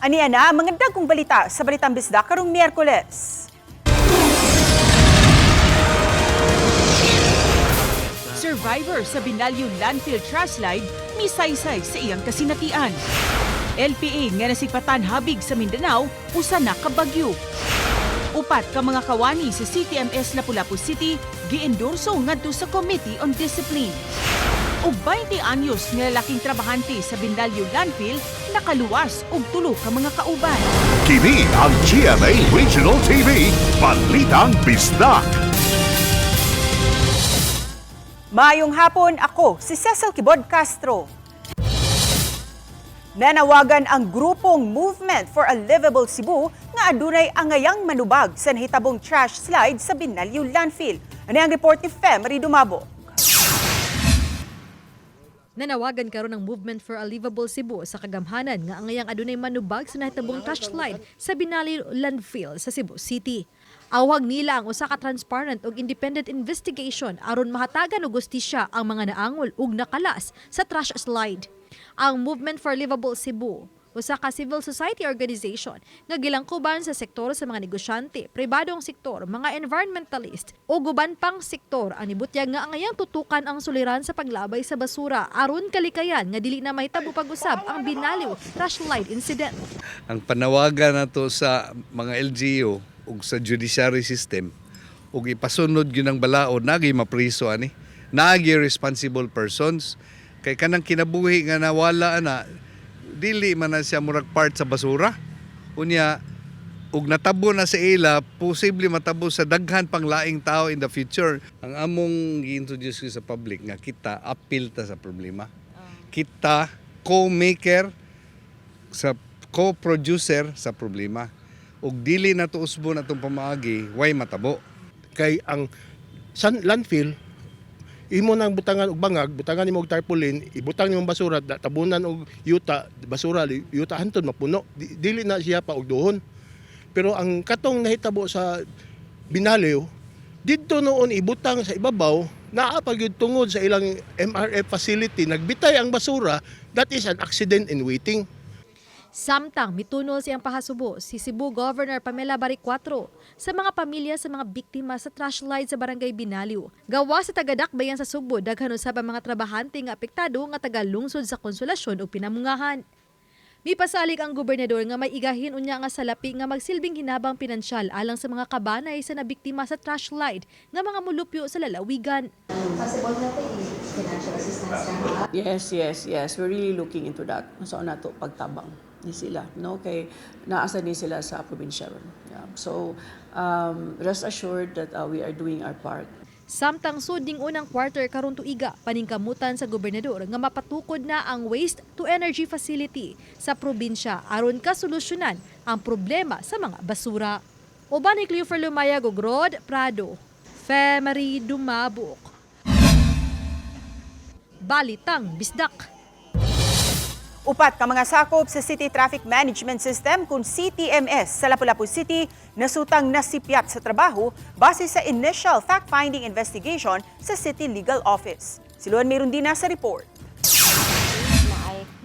Aniya na ang mga dagkong balita sa Balitang Bisdak karong Miyerkules. Survivor sa Binalyo Landfill Trash Slide misaysay sa iyang kasinatian. LPA nga nasigpatan habig sa Mindanao usa na ka bagyo. Upat ka mga kawani sa CTMS Lapu-Lapu City giendorso ngadto sa Committee on Discipline. Og 20 anyos nga lalaking trabahante sa Binalyo Landfill nakaluwas og tulo ka mga kauban. Kini ang GMA Regional TV, Balitang Bisdak. Maayong hapon, ako si Cecil Kibod Castro. Nanawagan ang grupong Movement for a Livable Cebu nga adunay angayang manubag sa nahitabong trash slide sa Binalyo Landfill. Ano ang report ni Femery Dumabo? Nanawagan karon ng Movement for a Livable Cebu sa kagamhanan nga angayang adunay manubag sa nahitabong trash slide sa Binalyo Landfill sa Cebu City. Awag nila ang usa ka transparent ug independent investigation aron mahatagan og hustisya ang mga naangol ug nakalas sa trash slide. Ang Movement for Livable Cebu, usa ka civil society organization nga gilangkuban sa sektor sa mga negosyante, pribadong sektor, mga environmentalist o guban pang sektor ang nibutyag nga angayang tutukan ang suliran sa paglabay sa basura aron kalikayan nga dili na mahitabo pag-usab ang Binalyo trash slide incident. Ang panawagan nato sa mga LGU ug sa judiciary system ug ipasunod gyud ang balaod nagi mapriso ani nagi responsible persons kay kanang kinabuhi nga nawala ana dili man na siya murag part sa basura unya ug natabo na sa ila posible matabo sa daghan pang laing tao in the future. Ang among gi-introduce sa public nga kita appeal ta sa problema, kita co-maker sa co-producer sa problema ug dili na to usbon atong pamaagi way matabo kay ang landfill imo nang butangan og bangag, butangan nimo og tarpaulin, ibutang nimo basura, tabunan og yuta, basura yuta hantud mapuno. Dili na siya pa og duhon. Pero ang katong nahitabo sa Binalyo didto noon ibutang sa ibabaw naa pa gyud tungod sa ilang MRF facility nagbitay ang basura. That is an accident in waiting. Samtang mitunol siyang pahasubo si Cebu Governor Pamela Baricuatro sa mga pamilya sa mga biktima sa trash slide sa Barangay Binalyo. Gawa sa taga-Dakbayan sa Sugbo, daghan usab ang mga trabahante nga apektado nga taga-lungsod sa Konsolasyon ug Pinamungahan. Mipasalig ang gobernador nga may igahin unya nga salapi nga magsilbing hinabang pinansyal alang sa mga kabanay sa nabiktima sa trash slide nga mga mulupyo sa lalawigan. Possible na financial assistance na. Yes. We're really looking into that. So nato pagtabang ni sila, no? Kay naasa ni sila sa probinsya ron. Yeah. So rest assured that we are doing our part. Samtang suding unang quarter karon tuiga, paningkamutan sa gobernador nga mapatukod na ang waste to energy facility sa probinsya aron kasolusyonan ang problema sa mga basura. Uban ni Cleofer Lumayag ug Rod Prado, Femery Dumabok. Balitang Bisdak. Upat ka mga sakop sa City Traffic Management System kung CTMS sa Lapu-Lapu City nasutang nasipyat sa trabaho base sa initial fact-finding investigation sa City Legal Office. Si Luan Merundina sa report.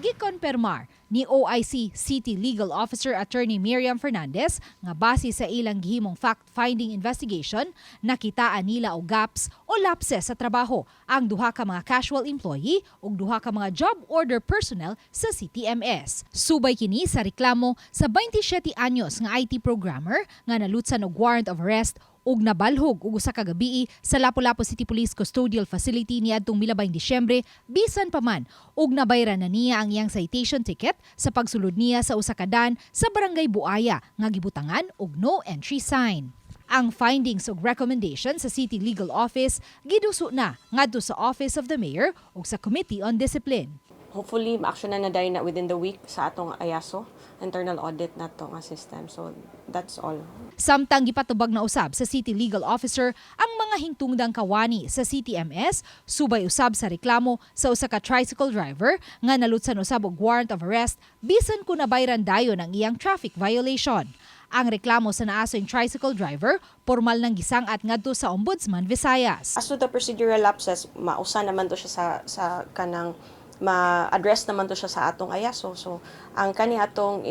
Gikonpermar ni OIC City Legal Officer Attorney Miriam Fernandez nga base sa ilang gihimong fact-finding investigation, nakitaan nila og gaps o lapses sa trabaho ang duha ka mga casual employee ug duha ka mga job order personnel sa CTMS. Subay kini sa reklamo sa 27 anyos nga IT programmer nga nalutsan og warrant of arrest ug nabalhog ug usa ka gabii sa Lapu-Lapu City Police Custodial Facility niadtong milabay Disyembre bisan pa man ug nabayran na niya ang iyang citation ticket sa pagsulod niya sa usa ka dan sa Barangay Buaya nga gibutangan og no entry sign. Ang findings ug recommendation sa City Legal Office giduso na ngadto sa Office of the Mayor ug sa Committee on Discipline. Hopefully, ma-action na dahil na within the week sa atong IASO, internal audit na to nga system. So, that's all. Samtang gipatubag na usab sa City Legal Officer ang mga hingtungdang kawani sa CTMS, subay usab sa reklamo sa usa ka tricycle driver nga nalutsan usab og warrant of arrest bisan kung nabayran dayon ang iyang traffic violation. Ang reklamo sa naasong tricycle driver, formal nang gisangat ngadto sa Ombudsman Visayas. As to the procedural lapses, mausa naman to siya sa kanang ma-address naman to siya sa atong ayaso. So ang kani atong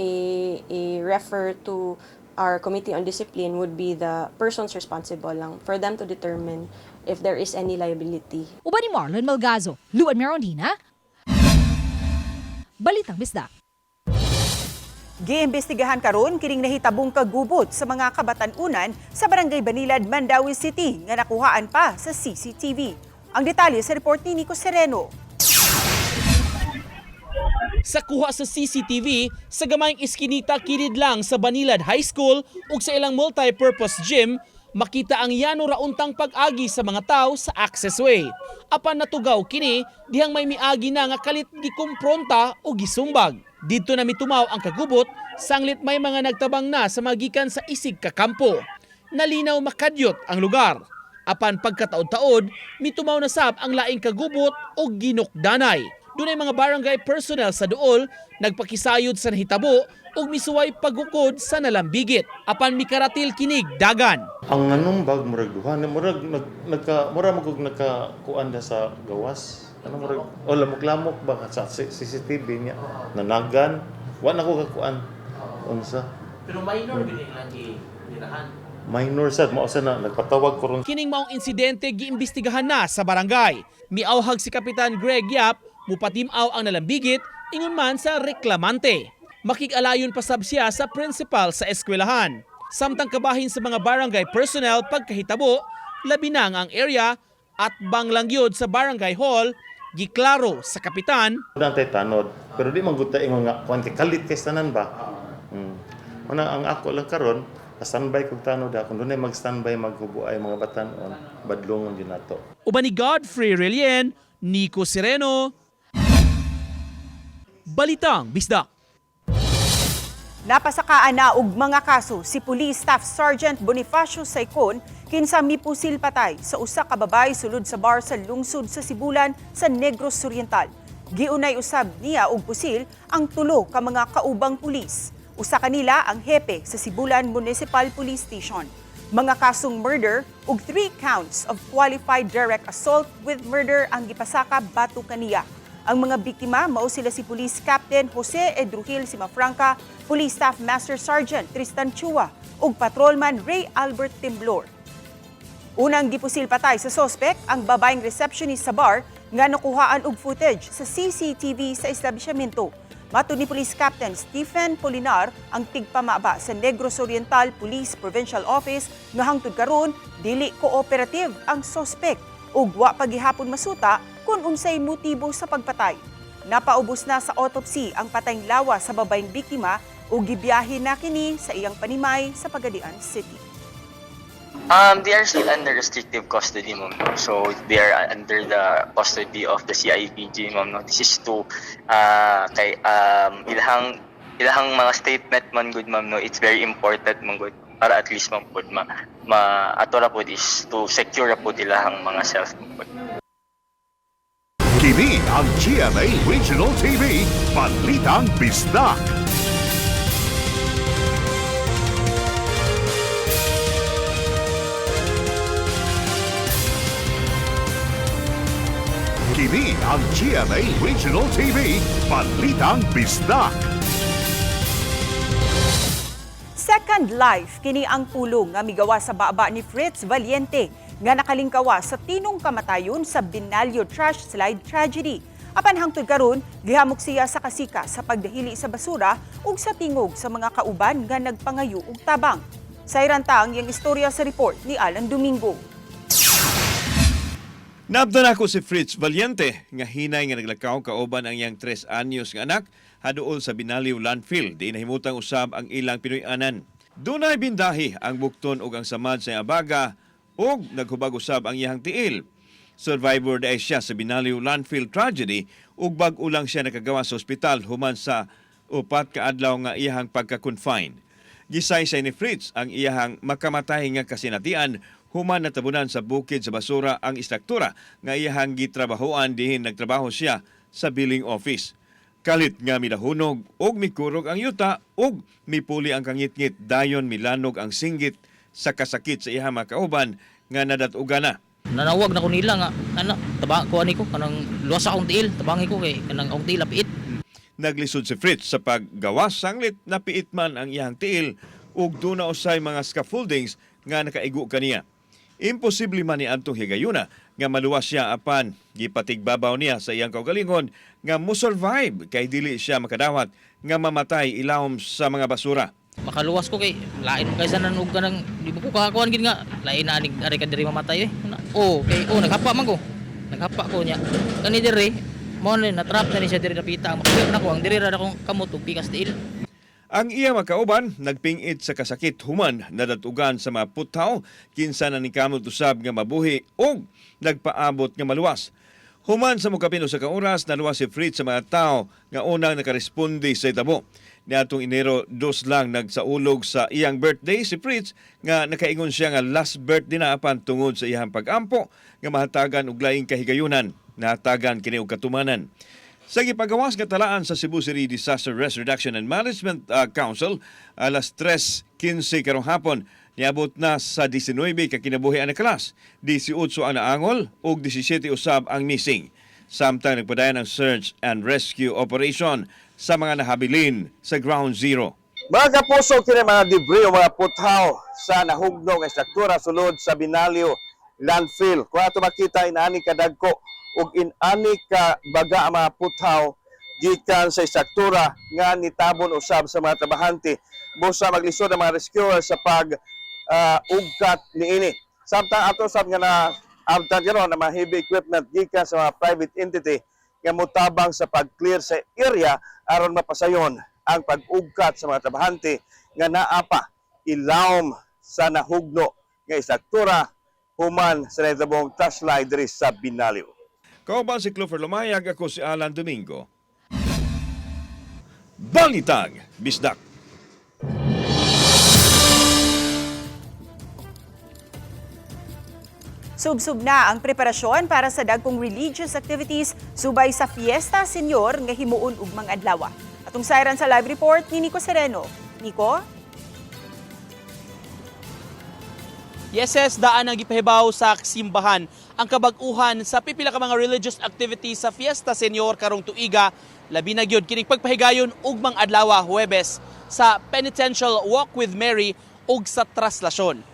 i-refer to our Committee on Discipline would be the persons responsible lang for them to determine if there is any liability. Uban ni Marlon Malgazo, Luan Merondina, Balitang Bisdak. Giimbestigahan karon kining nahitabong kagubot sa mga kabatan-unan sa Barangay Banilad, Mandawi City nga nakuhaan pa sa CCTV. Ang detalye sa report ni Nico Sereno. Sa kuha sa CCTV, sa gamayng iskinita kilid lang sa Banilad High School ug sa ilang multi-purpose gym, makita ang yano rauntang pag-agi sa mga tao sa accessway. Apan natugaw kini dihang may miagi na nga kalit gikumpronta o gisumbag. Dito na mitumaw ang kagubot, sanglit may mga nagtabang na sa magikan sa isig ka kampo. Nalinaw makadyot ang lugar. Apan pagkataod-taod, mitumaw na sab ang laing kagubot o ginukdanay. Dunay mga barangay personnel sa duol, nagpakisayod sa nahitabo ug misuway pagukod sa nalambigit. Apan mikaratil kinig dagan. Ang anong bag murag duha na murag nagkakuan da sa gawas. Ano murag o lamok-lamok ba sa CCTV niya nanagan wa na ko kakuan unsa. Pero minor gid lang girahan. Minor sad mao sa na nagpatawag ko ron. Kining maong insidente giimbestigahan na sa barangay. Miauhag si Kapitan Greg Yap, mupatimaw ang nalambigit ingon man sa reklamante. Makig-alayon pasab siya sa principal sa eskwelahan. Samtang kabahin sa mga barangay personnel pagkahitabo, labi na ang area at banglangyod sa barangay hall, giklaro sa kapitan. Dantay tanod, pero di man gud ta nga kuan kay kalit kay tanan ba. Una ang ako lang karon, standby kog tanod kun dunay mag-standby maghubo ay mga batan-on, badlongon din nato. Uban ni Godfrey Relien, Nico Sereno, Balitang Bisdak. Napasakaan na og mga kaso si Police Staff Sergeant Bonifacio Saicon kinsa mipusil patay sa usa ka babae sulod sa bar sa lungsod sa Sibulan sa Negros Oriental. Giunay usab niya og pusil ang tulo ka mga kaubang pulis. Usa kanila ang hepe sa Sibulan Municipal Police Station. Mga kasong murder ug 3 counts of qualified direct assault with murder ang gipasaka batok kaniya. Ang mga biktima mao sila si Police Captain Jose Edrujil Simafranca, Police Staff Master Sergeant Tristan Chua ug Patrolman Ray Albert Temblor. Unang gipusil patay sa sospek ang babaeng receptionist sa bar nga nakuhaan og footage sa CCTV sa establishmento. Matud ni Police Captain Stephen Polinar, ang tigpamaba sa Negros Oriental Police Provincial Office nga hangtod karon dili cooperative ang sospek ug wa pagihapon masuta kung unsay motibo sa pagpatay. Napaubos na sa autopsy ang patayng lawa sa babaeng biktima ug gibiyahe na kini sa iyang panimay sa Pagadian City. They are still under restrictive custody, ma'am. So they are under the custody of the CIPG, ma'am. This is to kay ilahang mga statement man good, ma'am. It's very important man good para at least ma'am pod ato ra pod is to secure pod ilahang mga self pod. Kini ang GMA Regional TV, Balitang Bisdak. Kini ang GMA Regional TV, Balitang Bisdak. Second Life kini ang pulong nga migawa sa baba ni Fritz Valiente nga nakalingkawa sa tinong kamatayon sa Binalyo Trash Slide Tragedy. Apan hangtod karon gihamok siya sa kasika sa pagdahili sa basura ug sa tingog sa mga kauban nga nagpangayo og tabang. Sayranta ang iyang istorya sa report ni Alan Domingo. Naabdan ako si Fritz Valiente nga hinay nga naglakaw kauban ang iyang 3 anyos nga anak haduol sa Binaliw landfill di nahimutang usab ang ilang Pinoy-anan. Dunay bindahi ang bukton ug ang samad sa iyang abaga ug naghubag usab ang iyang tiil. Survivor dai siya sa Binaliw landfill tragedy ug bag-o lang siya nakagawa sa ospital human sa 4 ka adlaw nga iyang pagka-confine. Gisaysay ni Fritz ang iyang makamatay nga kasinatian human natabunan sa bukid sa basura ang istruktura nga iyang gitrabahoan dihin nagtrabaho siya sa billing office. Kalit nga milahunog og mikurog ang yuta og mipuli ang kangitngit dayon milanog ang singgit sa kasakit sa iyang mga kauban nga nadatugan na. Nanawag na ko nila nga tabang ko ani ko kanang luwas akong tiil, tabangi ko kay kanang akong tiil apiit. Naglisod si Fritz sa paggawas sanglit na piit man ang iyang tiil ug duna usay mga scaffoldings nga nakaigo kaniya. Imposible man ni Antong higayuna nga maluwas siya apan gipatigbabaw niya sa iyang kaugalingon nga mo-survive kay dili siya makadawat nga mamatay ilawom sa mga basura. Makaluwas ko kay lain kaysa nan og kanang di mo ko kakakuan gid nga lain na anig ari ka diri mamatay naghapa man ko. Naghapa ko niya. Kani diri mo na trap na ni siya diri napita ang makita na ko ang diri ra akong kamot ug pikas tiil. Ang iya makauban nagpingit sa kasakit human nadatugan sa mga putaw kinsa na ni kamot usab nga mabuhi ug nagpaabot nga maluwas. Human sa mukapin sa kauras naluwas si Fritz sa mga tao nga unang nakaresponde sa itabo. Niadtong Enero 2 lang nagsaulog sa iyang birthday si Fritz nga nakaingon siya nga last birthday na apan tungod sa iyang pag-ampo nga mahatagan og laing kahigayunan, nahatagan kini og katumanan. Sa gipagawas nga talaan sa Cebu City Disaster Risk Reduction and Management Council, alas 3:15 karong hapon, niabot na sa 19 ka kinabuhi ang nakalas, 18 ang naangol ug 17 usab ang missing. Samtang nagpadayon ang search and rescue operation sa mga nahabilin sa Ground Zero. Mga kapuso, kini mga debris o mga puthaw sa nahugno nga struktura sulod sa Binalyo landfill. Kung ato makita inaani kadagko ug inani ka baga ang mga puthaw gikan sa struktura nga nitabon usab sa mga trabahante busa maglisod ang mga rescuer sa pag ugkat niini. Samtang ato usab nga na abtan karon na mga heavy equipment gikan sa mga private entity nga motabang sa pag-clear sa area aron mapasayon ang pag-ugkat sa mga trabahante nga naa pa ilawom sa nahugno nga struktura human sa nahitabong trash line diri sa Binalyo. Kauban si Clover Lumayag, ako si Alan Domingo. Balitang Bisdak. Subsub na ang preparasyon para sa dagkong religious activities subay sa Fiesta Senior nga himuon ug mga adlaw. Atong sayran sa live report ni Nico Sereno. Nico? Yeses, daan ang gipahibaw sa simbahan ang kabag-uhan sa pipila ka mga religious activities sa Fiesta Senior karong tuiga, labi na gyud kining pagpahigayon ug mga adlaw Huwebes sa Penitential Walk with Mary ug sa traslasyon.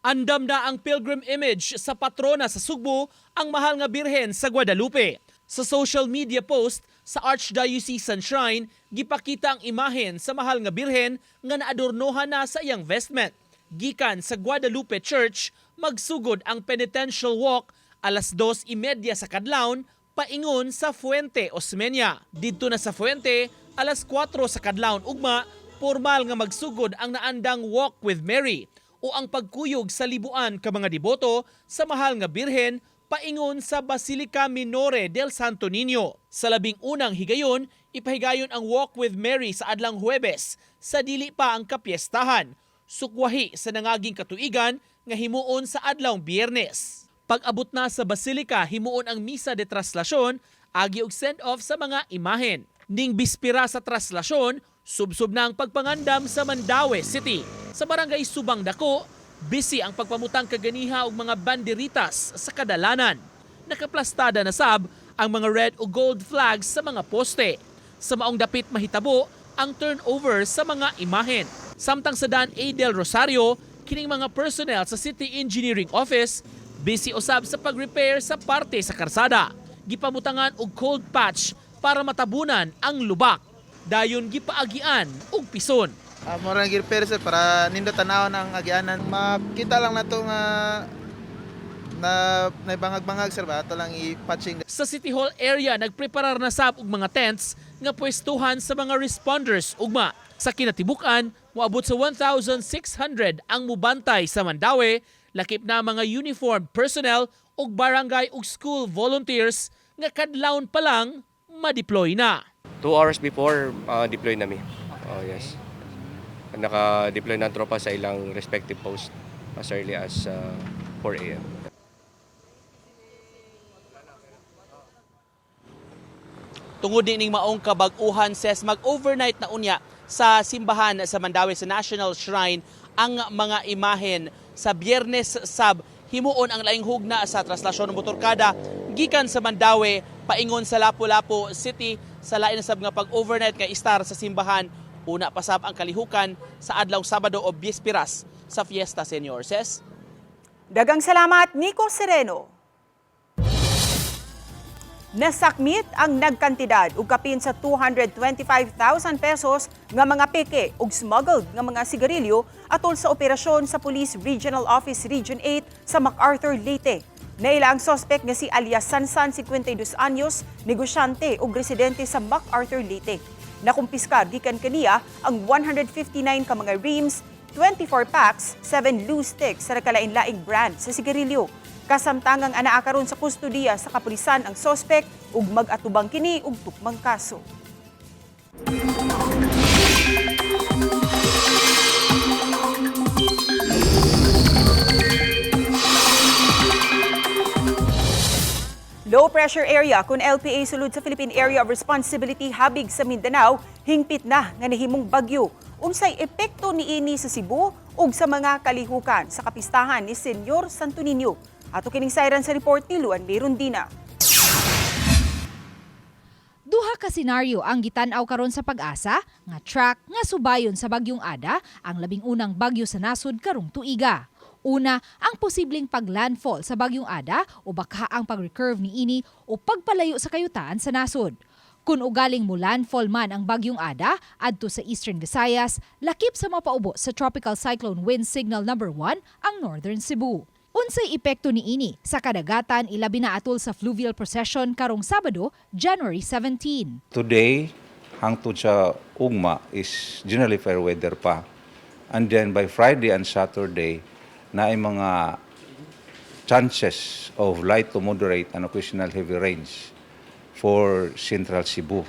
Andam na ang pilgrim image sa patrona sa Sugbo, ang mahal nga Birhen sa Guadalupe. Sa social media post sa Archdiocesan Shrine, gipakita ang imahen sa mahal nga Birhen nga naadornohan na sa iyang vestment. Gikan sa Guadalupe Church, magsugod ang penitential walk alas 2:30 sa kadlawon paingon sa Fuente Osmeña. Didto na sa Fuente, alas 4 sa kadlawon ugma, formal nga magsugod ang naandang Walk with Mary o ang pagkuyog sa libuan ka mga deboto sa mahal nga Birhen paingon sa Basilica Minore del Santo Niño. Sa labing unang higayon, ipahigayon ang Walk with Mary sa adlang Huwebes sa dili pa ang kapiestahan. Sukwahi sa nangaging katuigan nga himuon sa adlaw Biyernes. Pag-abot na sa Basilica, himuon ang misa de traslasyon, agi og send-off sa mga imahen. Ning bispira sa traslasyon, subsub na ang pagpangandam sa Mandaue City. Sa barangay Subang Dako, busy ang pagpamutang kaganiha og mga banderitas sa kadalanan. Nakaplastada na sab ang mga red o gold flags sa mga poste. Sa maong dapit mahitabo ang turnover sa mga imahen. Samtang sa Dan A. Del Rosario, kining mga personnel sa City Engineering Office busy usab sa pag-repair sa parte sa karsada. Gipamutangan og cold patch para matabunan ang lubak. Dayon gipaagian og pison. Murang gi-repair sir para nindo tanaw ng agianan. Makita lang nato nga na bangag-bangag sir ba ato lang i-patching. Sa City Hall area nagpreparar na sab og mga tents nga pwestuhan sa mga responders ugma. Sa kinatibukan, moabot sa 1,600 ang mubantay sa Mandaue, lakip na mga uniformed personnel ug barangay ug school volunteers nga kadlawon pa lang ma-deploy na. 2 hours before deploy nami. Oh yes. Naka-deploy na tropa sa ilang respective post as early as 4 a.m. Tungod din maong kabag-uhan ses mag-overnight na unya sa simbahan sa Mandaue sa National Shrine ang mga imahen sa Biyernes sab himuon ang laing hugna sa traslasyon ng motorkada gikan sa Mandawi paingon sa Lapu-Lapu City sa lain sab nga pag-overnight kay istar sa simbahan. Una pa sab ang kalihukan sa adlaw Sabado o Biyesperas sa Fiesta Senior. Ses? Dagang salamat, Nico Sereno. Nasakmit ang nagkantidad ug kapin sa 225,000 pesos nga mga peke ug smuggled nga mga sigarilyo atol sa operasyon sa Police Regional Office Region 8 sa MacArthur, Leyte. Naila ang suspect nga si alias Sansan, 52 anyos, negosyante ug residente sa MacArthur, Leyte. Nakumpiskar gikan kaniya ang 159 ka mga rims, 24 packs, 7 loose sticks sa nakalain-laing brand sa sigarilyo. Kasamtangang anaa karon sa kustudiya sa kapulisan ang suspect ug mag-atubang kini og tukmang kaso. Low pressure area kun LPA sulod sa Philippine Area of Responsibility habig sa Mindanao hingpit na nga nahimong bagyo. Unsay epekto niini sa Cebu ug sa mga kalihukan sa kapistahan ni Senyor Santo Niño. Ato kining sayran sa report ni Luan Merundina. Duha ka senaryo ang gitan-aw karon sa Pag-asa nga track nga subayon sa bagyong Ada, ang labing unang bagyo sa nasud karong tuiga. Una, ang posibleng paglandfall sa bagyong Ada o baka ang pag-recurve niini o pagpalayo sa kayutaan sa nasud. Kung ugaling mo landfall man ang bagyong Ada adto sa Eastern Visayas, lakip sa mapaubo sa Tropical Cyclone Wind Signal number 1 ang Northern Cebu. Unsay epekto niini sa kadagatan ilabi na atol sa fluvial procession karong Sabado, January 17. Today, hangtod sa ugma is generally fair weather pa. And then by Friday and Saturday, na ay mga chances of light to moderate and occasional heavy rains for Central Cebu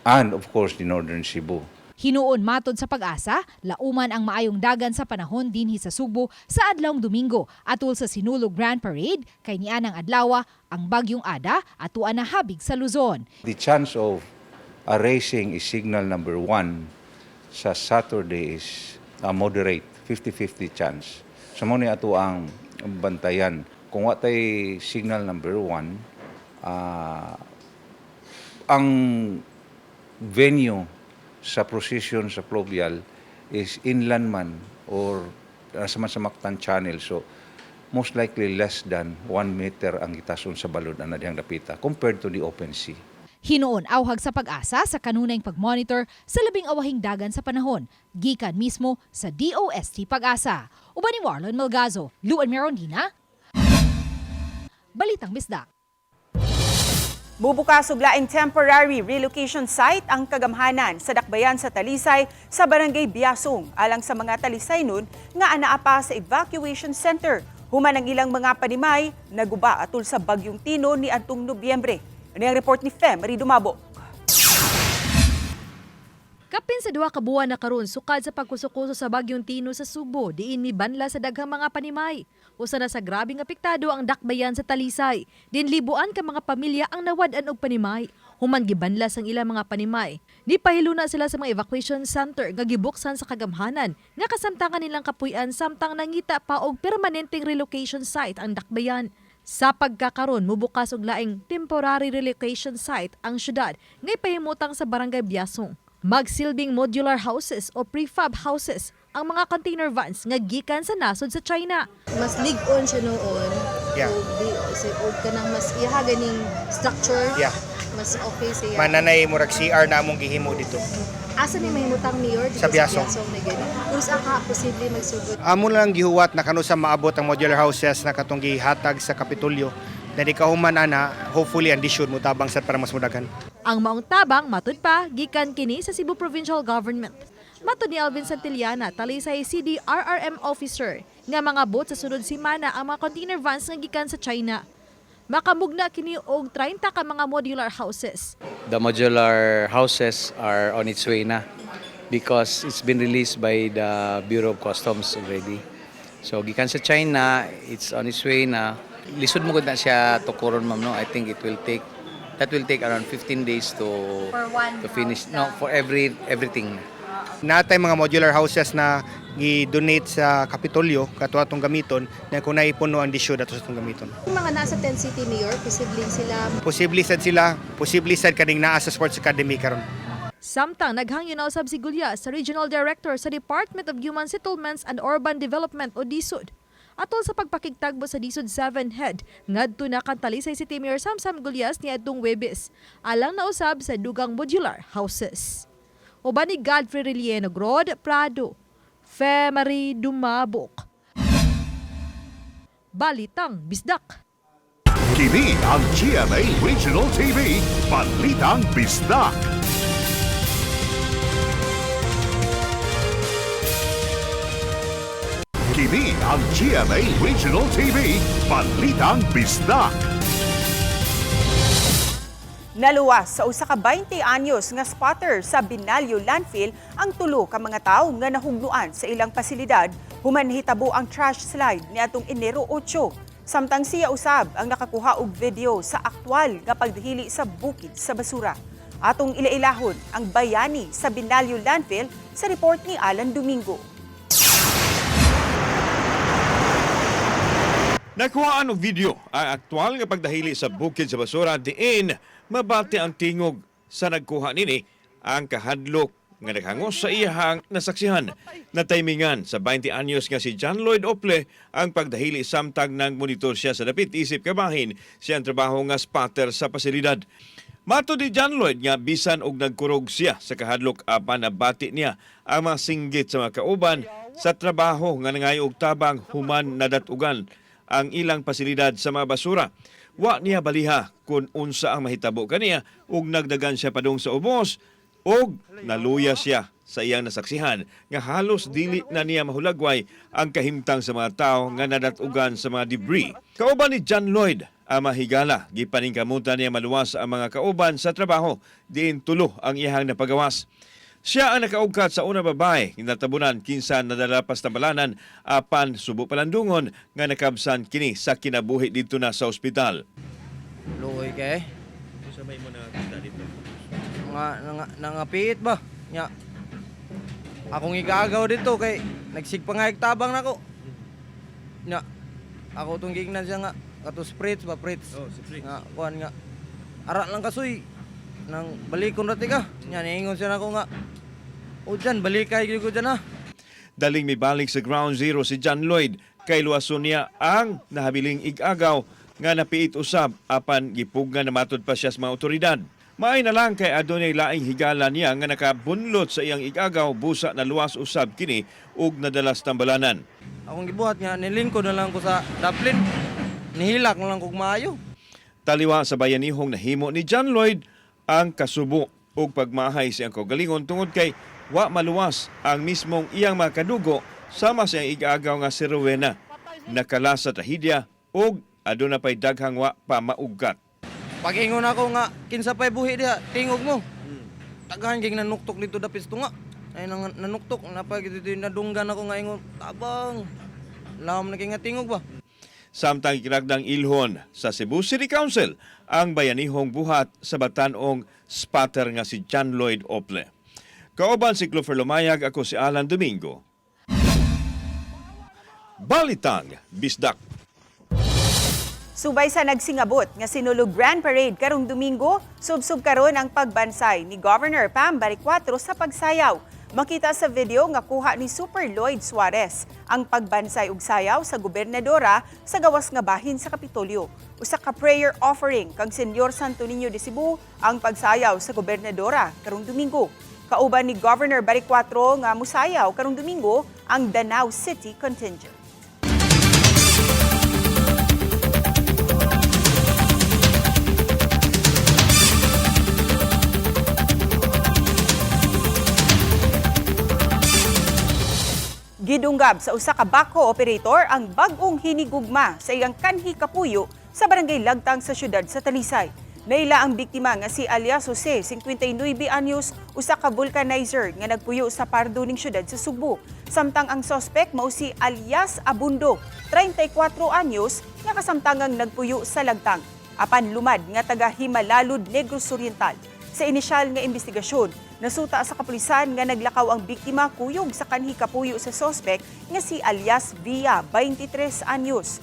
and of course the Northern Cebu. Hinuon matod sa Pag-asa, lauman ang maayong dagan sa panahon dinhi sa Subo sa adlawng Domingo atol sa Sinulog Grand Parade kay nianang adlaw ang bagyong Ada atuan na habig sa Luzon. The chance of a racing is signal number 1 sa Saturday is a moderate 50-50 chance. So mo ni ato ang bantayan. Kung watay signal number 1, ang venue sa procession sa fluvial is inland man or sa Mactan Channel. So, most likely less than 1 meter ang gitason sa balod na diyang dapita compared to the open sea. Hinuon awhag sa Pag-asa sa kanunay pag-monitor sa labing awahing dagan sa panahon, gikan mismo sa DOST Pag-asa. Uban ni Warlon Melgazo, Luan Merondina, Balitang Bisdak. Bubukas og laing temporary relocation site ang kagamhanan sa dakbayan sa Talisay sa Barangay Biasong alang sa mga Talisaynon nga anaa pa sa evacuation center. Human ang ilang mga panimay naguba atol sa bagyong Tino ni adtong Nobyembre. Ano ang report ni Fem Marie Dumabo? Kapin sa 2 ka buwan na karon sukad sa pagkusukuso sa bagyong Tino sa Subo, diin ni banla sa daghang mga panimay. Usa na sa grabing apektado ang dakbayan sa Talisay. Din libuan ka mga pamilya ang nawad-an og panimay. Human gibanlas ang ilang mga panimay. Ni pahiluna sila sa mga evacuation center nga gibuksan sa kagamhanan nga kasamtangan nilang kapuy-an samtang nangita pa og permanenteng relocation site ang dakbayan. Sa pagkakaron, mubukas og laing temporary relocation site ang syudad nga ipahimutang sa Barangay Biasong. Magsilbing modular houses o prefab houses ang mga container vans nga gikan sa nasod sa China. Mas lig-on siya noon. Yeah. O kanang mas iha ganing structure. Yeah. Mas okay siya. Mananay murag CR na among gihimo dito. Asa ni mahimutang mayor dito Sa Biasong. na gani. Kung saan ka posible magsugod. Amo lang gihuwat na kanu sa maabot ang modular houses na katong gihatag sa Kapitolyo. Na di kahuman ana, hopefully ang disyon mo tabang sa para mas mudagan. Ang maong tabang matud pa gikan kini sa Cebu Provincial Government. Matud ni Alvin Santillana, Talisay CDRRM officer, nga mga boat sa sunod simana ang mga container vans nga gikan sa China. Makamugna kini og 30 ka mga modular houses. The modular houses are on its way na because it's been released by the Bureau of Customs already. So gikan sa China, it's on its way na. Lisod mo gud na siya tukuron ma'am no. I think that will take around 15 days to finish. No, for everything. Natay mga modular houses na gi-donate sa Kapitolyo kato atong gamiton na kung naipuno ang disyo dato sa atong gamiton. Yung mga nasa 10 City Mayor, posibleng sila. Posible sad kaning naa sa Sports Academy karon. Samtang naghangyo na usab si Gulya sa Regional Director sa Department of Human Settlements and Urban Development o DSUD. Atol sa pagpakigtagbo sa DSUD 7 head, ngadto na kantalisay si Mayor Samsam Gulyas ni adtong Webes, alang na usab sa dugang modular houses. Uban ni Godfrey Relieno Grod Prado, Femari Dumabok. Balitang Bisdak. Kini ang GMA Regional TV, Balitang Bisdak. Kini ang GMA Regional TV, Balitang Bisdak. Naluwas sa usa ka 20 anyos nga spotter sa Binalyo Landfill ang tulo ka mga tawo nga nahugnuan sa ilang pasilidad human hitabo ang trash slide niadtong Enero 8. Samtang siya usab ang nakakuha og video sa aktwal nga pagdihili sa bukid sa basura. Atong ilailahon ang bayani sa Binalyo Landfill sa report ni Alan Domingo. Nakuhaan og video ang aktwal nga pagdahili sa bukid sa basura diin mabati ang tingog sa nagkuha nini ang kahadlok nga naghangos sa iyahang nasaksihan. Nataymingan sa 20 anyos nga si John Lloyd Ople ang pagdahili samtang nang monitor siya sa dapit isip kabahin siyang trabaho nga spotter sa pasilidad. Mato di John Lloyd nga bisan og nagkurog siya sa kahadlok apan nabati niya ang mga singgit sa mga kauban sa trabaho nga nangayo og tabang human nadatugan ang ilang pasilidad sa mga basura. Wa niya baliha kung unsa ang mahitabo kaniya ug nagdagan siya padung sa ubos ug naluya siya sa iyang nasaksihan nga halos dili na niya mahulagway ang kahimtang sa mga tao nga nadatugan sa mga debris. Kauban ni John Lloyd ang mahigala, gipaningkamutan niya maluwas ang mga kauban sa trabaho diin tulo ang iyahang napagawas. Siya ang nakaugkat sa una babae nga natabunan kinsa nadalapas tambalanan apan subo palandungon nga nakabsan kini sa kinabuhi dito na sa ospital. Luoy kay. Sabay mo na kita dito. Nangapiit ba? Nya. Akong igagaw dito kay nagsigpangayag tabang nako. Nya. Ako tong gignan siya nga kato spritz ba spritz. Oh, spritz. Nga kuan nga. Ara lang kasoy nang balikon rati ka. Nya niingon siya nako nga. O dyan, balikay ko dyan ha. Daling may balik sa ground zero si John Lloyd kay luwason niya ang nahabiling igagaw nga napiit usab apan gipugngan na matod pa siya sa mga otoridad. Maay na lang kay adunay laing higala niya nga nakabunlot sa iyang igagaw busa na luwas usab kini ug nadalas tambalanan. Akong gibuhat nga nilingkod na lang ko sa Dublin. Nihilak na lang kog maayo. Taliwa sa bayanihong nahimo ni John Lloyd ang kasubo ug pagmahay sa iyang kaugalingon tungod kay wa maluwas ang mismong iyang mga kadugo sama sa iyang igagaw nga si Rowena. Nakala sa trahedya ug aduna pay daghang wa pa maugkat. Pag-ingon ako nga kinsa pay buhi diha tingog mo. Tagahan ging nanuktok dito dapis tunga. Ay nanuktok napag dito nadunggan ako nga ingon tabang. Lam na kay nga tingog ba. Samtang ikinagdang ilhon sa Cebu City Council ang bayanihong buhat sa batanong spotter nga si John Lloyd Ople. Kauban si Clover Lumayag, ako si Alan Domingo. Balitang Bisdak. Subay sa nagsingabot nga sinulog Grand Parade karong Domingo, subsub karon ang pagbansay ni Governor Pam Baricuatro sa pagsayaw. Makita sa video nga kuha ni Super Lloyd Suarez ang pagbansay ug sayaw sa gobernadora sa gawas nga bahin sa Kapitolyo. Usa ka prayer offering kang Senyor Santo Niño de Cebu ang pagsayaw sa gobernadora karong Domingo. Kauban ni Governor Baricuatro nga musayaw karong Domingo ang Danao City contingent. Gidunggab sa usa ka bako operator ang bag-ong hinigugma sa iyang kanhi kapuyo sa barangay Lagtang sa siyudad sa Talisay. Naila ang biktima nga si alias Jose, 59 anyos, usa ka vulcanizer nga nagpuyo sa Pardo ning siyudad sa Subo. Samtang ang suspect mao si alias Abundo, 34 anyos, nga kasamtangang nagpuyo sa Lagtang. Apan lumad nga taga Himalalud, Negros Oriental. Sa inisyal nga investigasyon, Nasuta sa kapulisan nga naglakaw ang biktima kuyog sa kanhi kapuyo sa sospek nga si alias Villa, 23 anyos.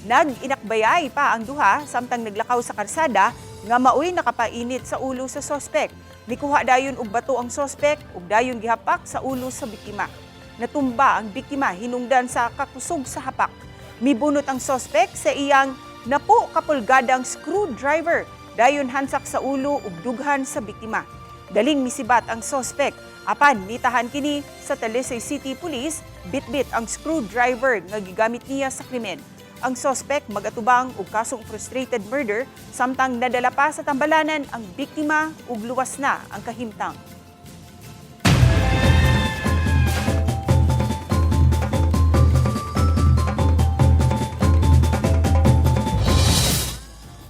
Nag-inakbayay pa ang duha samtang naglakaw sa karsada nga maoy nakapainit sa ulo sa sospek. Mikuha dayon og bato ang sospek ug dayon gihapak sa ulo sa biktima. Natumba ang biktima hinungdan sa kakusog sa hapak. Mibunot ang sospek sa iyang napo kapulgadang screwdriver dayon hansak sa ulo ug dughan sa biktima. Daling misibat ang sospek apan nitahan kini sa Talisay City Police bitbit ang screwdriver nga gigamit niya sa krimen. Ang sospek magatubang og kasong frustrated murder samtang nadala pa sa tambalanan ang biktima ug luwas na ang kahimtang.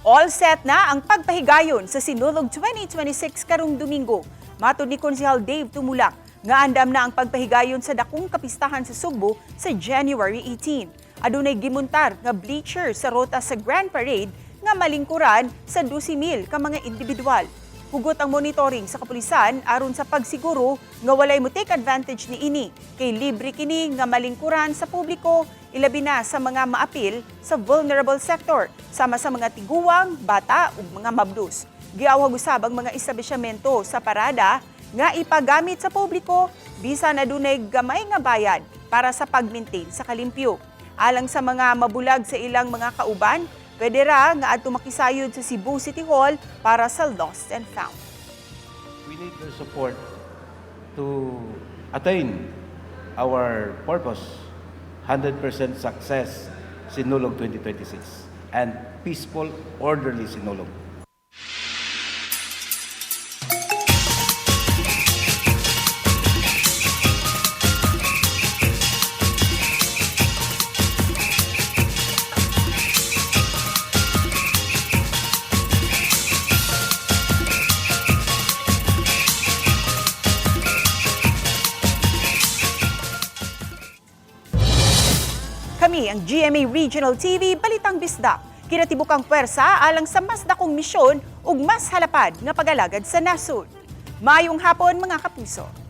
All set na ang pagpahigayon sa Sinulog 2026 karong Domingo. Matod ni Konsehal Dave Tumulak nga andam na ang pagpahigayon sa dakong kapistahan sa Sugbo sa January 18. Adunay gimuntar nga bleacher sa rota sa Grand Parade nga malingkuran sa 12,000 ka mga individual. Hugot ang monitoring sa kapulisan aron sa pagsiguro nga walay mo take advantage ni ini kay libre kini nga malingkuran sa publiko ilabi na sa mga maapil sa vulnerable sector sama sa mga tiguwang, bata ug mga mabdus. Giawhag usab ang mga establishmento sa parada nga ipagamit sa publiko bisan adunay gamay nga bayad para sa pag-maintain sa kalimpyo. Alang sa mga mabulag sa ilang mga kauban, pwede ra nga adto makisayod sa Cebu City Hall para sa lost and found. We need their support to attain our purpose, 100% success Sinulog 2026 and peaceful, orderly Sinulog. Kami ang GMA Regional TV Balitang Bisdak. Kinatibukang pwersa alang sa mas dakong misyon ug mas halapad nga pag-alagad sa nasod. Mayong hapon mga kapuso.